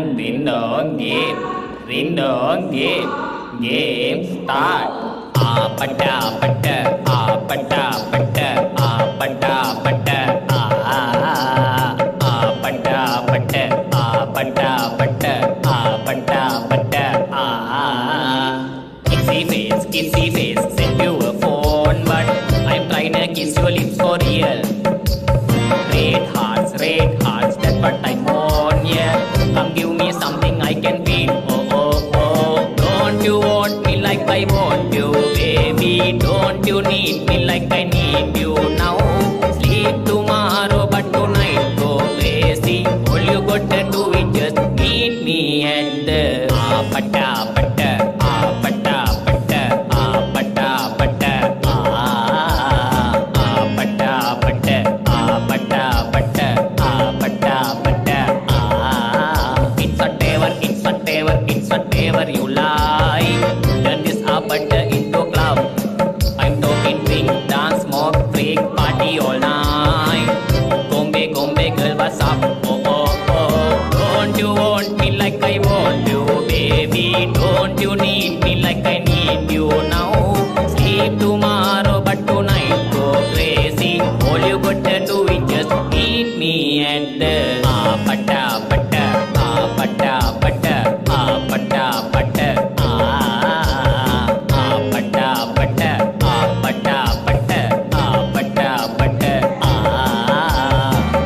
Ring dong game, ring dong game, game start. Pada pada, pada pada, pada pada, pada pada, pada pada, pada pada. Kissy face, send you a phone, but I'm trying to kiss your lips for real. Red hearts, that's what I want, yeah. Come give me something I can feel, oh, oh, oh. Don't you want me like I want you, baby? Don't you need me like I need you now? Sleep tomorrow, but tonight go crazy. All you gotta do is just meet me at the pada pada, pada pada, pada pada, pada pada, pada pada, pada pada. It's whatever you like. Turn this butter into club. I'm talking drink, dance, smoke, freak, party all night. Gombe, girl, what's up? Oh, oh, oh. Don't you want me like I want you, baby? Don't you need me like I need you now? Sleep tomorrow, but tonight go crazy. All you gotta do is just meet me at the pada pada, pada pada, pada pada, pada pada, pada pada, pada pada.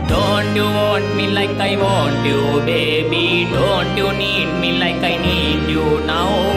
Don't you want me like I want you, baby? Don't you need me like I need you now?